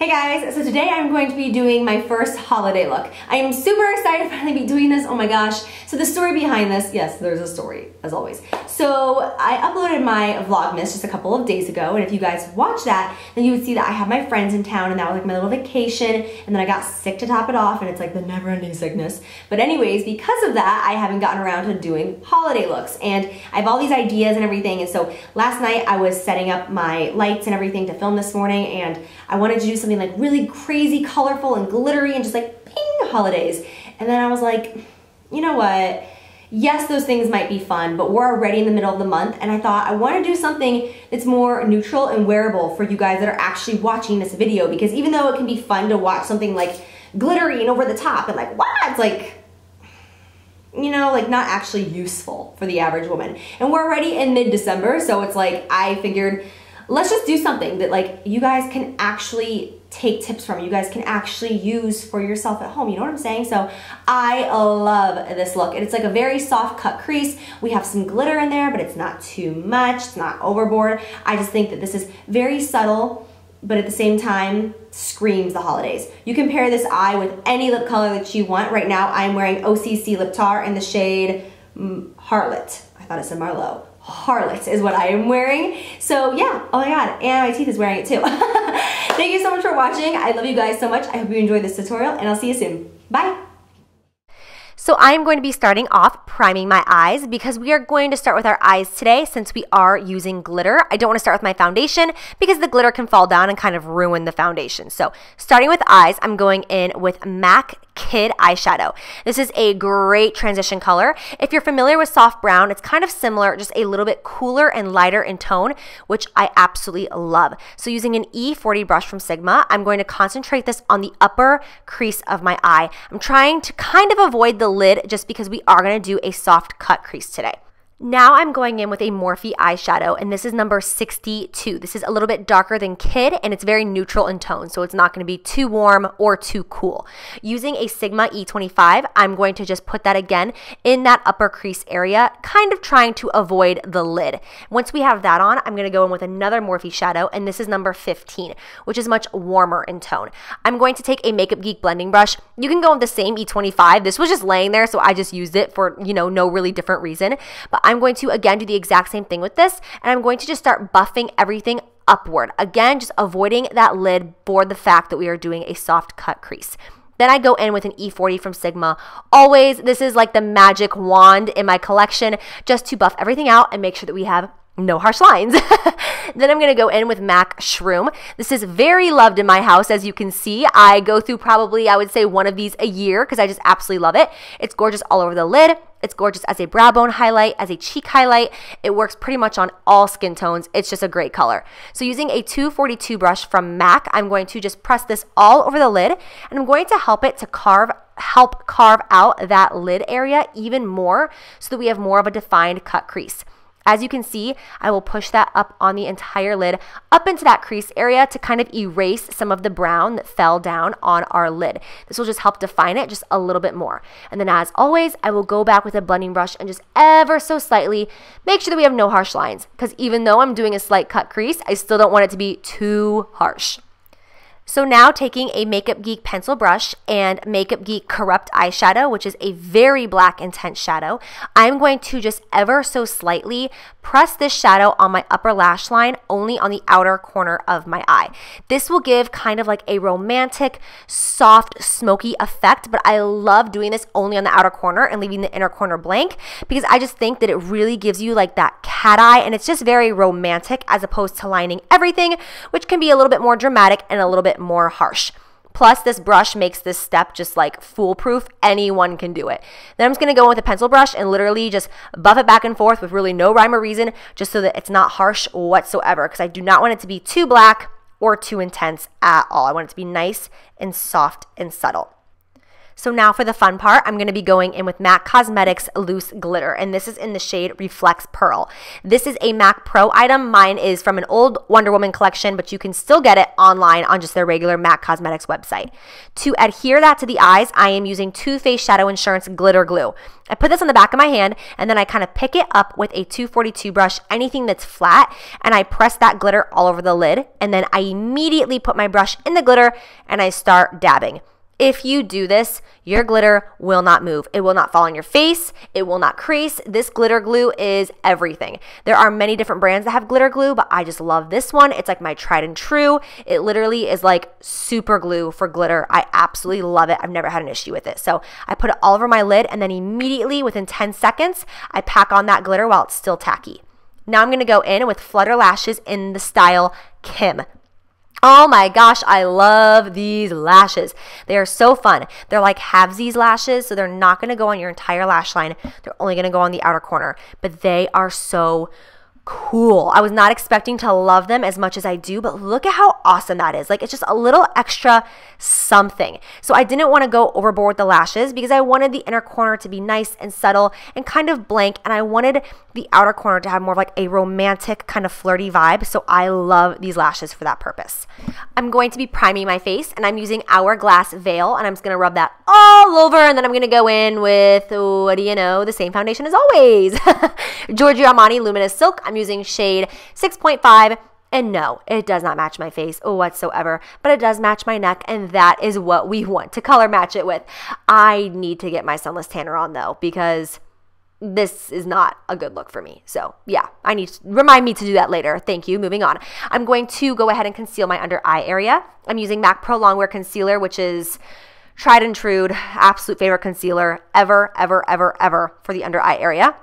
Hey guys, so today I'm going to be doing my first holiday look. I am super excited to finally be doing this, oh my gosh. So the story behind this, yes, there's a story, as always. So I uploaded my Vlogmas just a couple of days ago, and if you guys watch that, then you would see that I have my friends in town, and that was like my little vacation, and then I got sick to top it off, and it's like the never-ending sickness. But anyways, because of that, I haven't gotten around to doing holiday looks, and I have all these ideas and everything, and so last night I was setting up my lights and everything to film this morning, and I wanted to do something like really crazy, colorful, and glittery, and just like ping holidays. And then I was like, you know what? Yes, those things might be fun, but we're already in the middle of the month, and I thought I want to do something that's more neutral and wearable for you guys that are actually watching this video, because even though it can be fun to watch something like glittery and over the top and like, wow, it's like, you know, like not actually useful for the average woman. And we're already in mid-December, so it's like I figured let's just do something that like you guys can actually take tips from, you guys can actually use for yourself at home, you know what I'm saying? So I love this look, and it's like a very soft cut crease. We have some glitter in there, but it's not too much, it's not overboard. I just think that this is very subtle, but at the same time screams the holidays. You can pair this eye with any lip color that you want. Right now I'm wearing OCC Lip Tar in the shade Harlot. I thought it said Marlowe. Harlot is what I am wearing. So yeah, oh my god, and my teeth is wearing it too. Thank you so much for watching. I love you guys so much. I hope you enjoyed this tutorial, and I'll see you soon. Bye. So I'm going to be starting off priming my eyes because we are going to start with our eyes today since we are using glitter. I don't want to start with my foundation because the glitter can fall down and kind of ruin the foundation. So starting with eyes, I'm going in with MAC Kid eyeshadow. This is a great transition color. If you're familiar with soft brown, it's kind of similar, just a little bit cooler and lighter in tone, which I absolutely love. So using an E40 brush from Sigma, I'm going to concentrate this on the upper crease of my eye. I'm trying to kind of avoid the lid just because we are going to do a soft cut crease today. Now I'm going in with a Morphe eyeshadow, and this is number 62. This is a little bit darker than Kid, and it's very neutral in tone, so it's not going to be too warm or too cool. Using a Sigma E25, I'm going to just put that again in that upper crease area, kind of trying to avoid the lid. Once we have that on, I'm going to go in with another Morphe shadow, and this is number 15, which is much warmer in tone. I'm going to take a Makeup Geek blending brush. You can go with the same E25. This was just laying there, so I just used it for, you know, no really different reason. But I'm going to, again, do the exact same thing with this, and I'm going to just start buffing everything upward. Again, just avoiding that lid for the fact that we are doing a soft cut crease. Then I go in with an E40 from Sigma. Always, this is like the magic wand in my collection, just to buff everything out and make sure that we have no harsh lines. Then I'm going to go in with MAC Shroom. This is very loved in my house, as you can see. I go through probably, I would say, one of these a year because I just absolutely love it. It's gorgeous all over the lid. It's gorgeous as a brow bone highlight, as a cheek highlight. It works pretty much on all skin tones. It's just a great color. So using a 242 brush from MAC, I'm going to just press this all over the lid, and I'm going to help it to help carve out that lid area even more so that we have more of a defined cut crease. As you can see, I will push that up on the entire lid, up into that crease area to kind of erase some of the brown that fell down on our lid. This will just help define it just a little bit more. And then as always, I will go back with a blending brush and just ever so slightly make sure that we have no harsh lines, because even though I'm doing a slight cut crease, I still don't want it to be too harsh. So now taking a Makeup Geek pencil brush and Makeup Geek Corrupt eyeshadow, which is a very black intense shadow, I'm going to just ever so slightly press this shadow on my upper lash line, only on the outer corner of my eye. This will give kind of like a romantic, soft, smoky effect, but I love doing this only on the outer corner and leaving the inner corner blank because I just think that it really gives you like that cat eye, and it's just very romantic as opposed to lining everything, which can be a little bit more dramatic and a little bit more harsh. Plus, this brush makes this step just like foolproof. Anyone can do it. Then I'm just going to go in with a pencil brush and literally just buff it back and forth with really no rhyme or reason, just so that it's not harsh whatsoever, because I do not want it to be too black or too intense at all. I want it to be nice and soft and subtle. So now for the fun part, I'm going to be going in with MAC Cosmetics Loose Glitter, and this is in the shade Reflex Pearl. This is a MAC Pro item. Mine is from an old Wonder Woman collection, but you can still get it online on just their regular MAC Cosmetics website. To adhere that to the eyes, I am using Too Faced Shadow Insurance Glitter Glue. I put this on the back of my hand, and then I kind of pick it up with a 242 brush, anything that's flat, and I press that glitter all over the lid, and then I immediately put my brush in the glitter, and I start dabbing. If you do this, your glitter will not move. It will not fall on your face. It will not crease. This glitter glue is everything. There are many different brands that have glitter glue, but I just love this one. It's like my tried and true. It literally is like super glue for glitter. I absolutely love it. I've never had an issue with it. So I put it all over my lid, and then immediately within 10 seconds, I pack on that glitter while it's still tacky. Now I'm going to go in with Flutter Lashes in the style Kim. Oh my gosh, I love these lashes. They are so fun. They're like halvesies lashes, so they're not going to go on your entire lash line. They're only going to go on the outer corner, but they are so cool. I was not expecting to love them as much as I do, but look at how awesome that is. Like, it's just a little extra something. So I didn't want to go overboard with the lashes because I wanted the inner corner to be nice and subtle and kind of blank, and I wanted the outer corner to have more of like a romantic kind of flirty vibe. So I love these lashes for that purpose. I'm going to be priming my face, and I'm using Hourglass Veil, and I'm just going to rub that all over, and then I'm going to go in with, what do you know, the same foundation as always. Giorgio Armani Luminous Silk. I'm using shade 6.5, and no, it does not match my face whatsoever, but it does match my neck, and that is what we want to color match it with. I need to get my Sunless Tanner on though, because this is not a good look for me. So yeah, I need to remind me to do that later. Thank you. Moving on. I'm going to go ahead and conceal my under eye area. I'm using MAC Pro Longwear Concealer, which is tried and true, absolute favorite concealer ever, ever, ever, ever for the under eye area.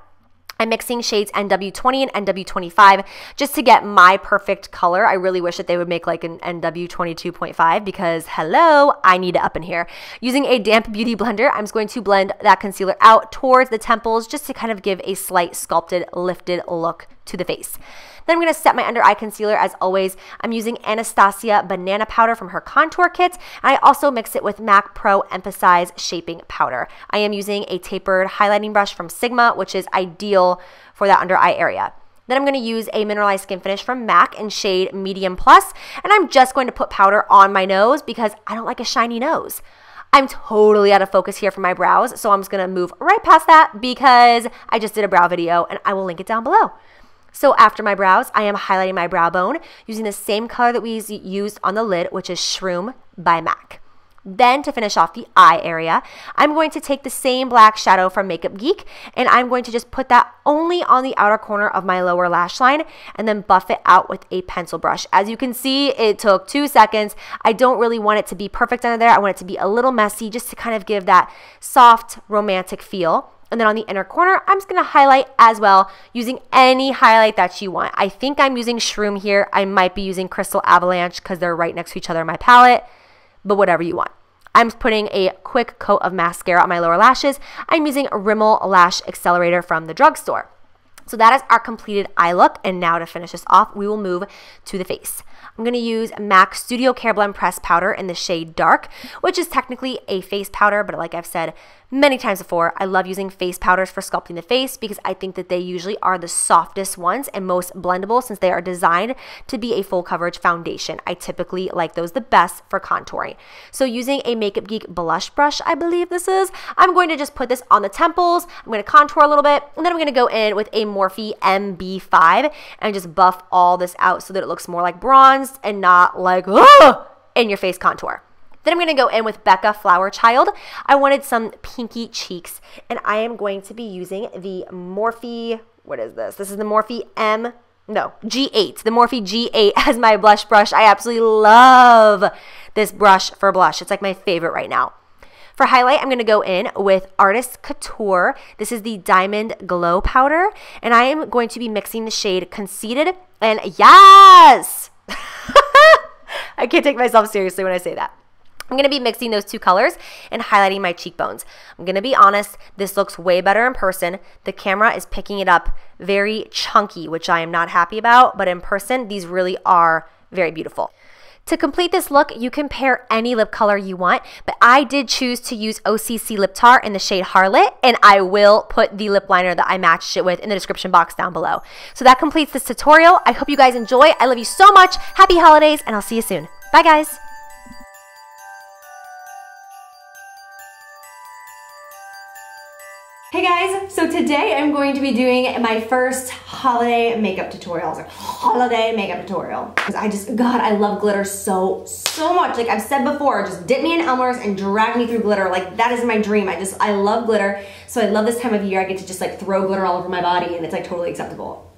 I'm mixing shades NW20 and NW25 just to get my perfect color. I really wish that they would make like an NW22.5 because hello, I need it up in here. Using a damp beauty blender, I'm just going to blend that concealer out towards the temples just to kind of give a slight sculpted, lifted look to the face. Then I'm going to set my under eye concealer. As always, I'm using Anastasia Banana Powder from her contour kit, and I also mix it with MAC Pro Emphasize Shaping Powder. I am using a tapered highlighting brush from Sigma, which is ideal for that under eye area. Then I'm going to use a mineralized skin finish from MAC in shade Medium Plus, and I'm just going to put powder on my nose because I don't like a shiny nose. I'm totally out of focus here for my brows, so I'm just going to move right past that because I just did a brow video, and I will link it down below. So after my brows, I am highlighting my brow bone using the same color that we used on the lid, which is Shroom by MAC. Then to finish off the eye area, I'm going to take the same black shadow from Makeup Geek, and I'm going to just put that only on the outer corner of my lower lash line and then buff it out with a pencil brush. As you can see, it took 2 seconds. I don't really want it to be perfect under there. I want it to be a little messy just to kind of give that soft, romantic feel. And then on the inner corner, I'm just going to highlight as well using any highlight that you want. I think I'm using Shroom here. I might be using Crystal Avalanche because they're right next to each other in my palette, but whatever you want. I'm just putting a quick coat of mascara on my lower lashes. I'm using Rimmel Lash Accelerator from the drugstore. So that is our completed eye look, and now to finish this off, we will move to the face. I'm going to use MAC Studio Care Blend Pressed Powder in the shade Dark, which is technically a face powder, but like I've said many times before, I love using face powders for sculpting the face because I think that they usually are the softest ones and most blendable since they are designed to be a full coverage foundation. I typically like those the best for contouring. So using a Makeup Geek blush brush, I believe this is, I'm going to just put this on the temples. I'm going to contour a little bit, and then I'm going to go in with a Morphe MB5 and just buff all this out so that it looks more like bronzed and not like in your face contour. Then I'm going to go in with Becca Flower Child. I wanted some pinky cheeks, and I am going to be using the Morphe, what is this? This is the Morphe G8, the Morphe G8 as my blush brush. I absolutely love this brush for blush. It's like my favorite right now. For highlight, I'm going to go in with Artist Couture. This is the Diamond Glow Powder, and I am going to be mixing the shade Conceited, and yes! I can't take myself seriously when I say that. I'm going to be mixing those two colors and highlighting my cheekbones. I'm going to be honest, this looks way better in person. The camera is picking it up very chunky, which I am not happy about, but in person, these really are very beautiful. To complete this look, you can pair any lip color you want, but I did choose to use OCC Lip Tar in the shade Harlot, and I will put the lip liner that I matched it with in the description box down below. So that completes this tutorial. I hope you guys enjoy. I love you so much. Happy holidays, and I'll see you soon. Bye, guys. Hey guys, so today I'm going to be doing my first holiday makeup tutorial. I was like, holiday makeup tutorial. Because God, I love glitter so much. Like I've said before, just dip me in Elmer's and drag me through glitter. Like that is my dream. I love glitter. So I love this time of year. I get to just like throw glitter all over my body and it's like totally acceptable.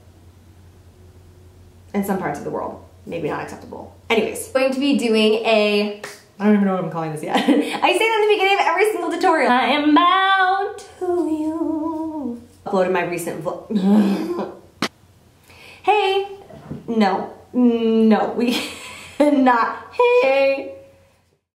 In some parts of the world, maybe not acceptable. Anyways, I'm going to be doing I don't even know what I'm calling this yet. I say that in the beginning of every single tutorial. I am bound to you. Uploaded my recent vlog. Hey, no, we cannot. Hey.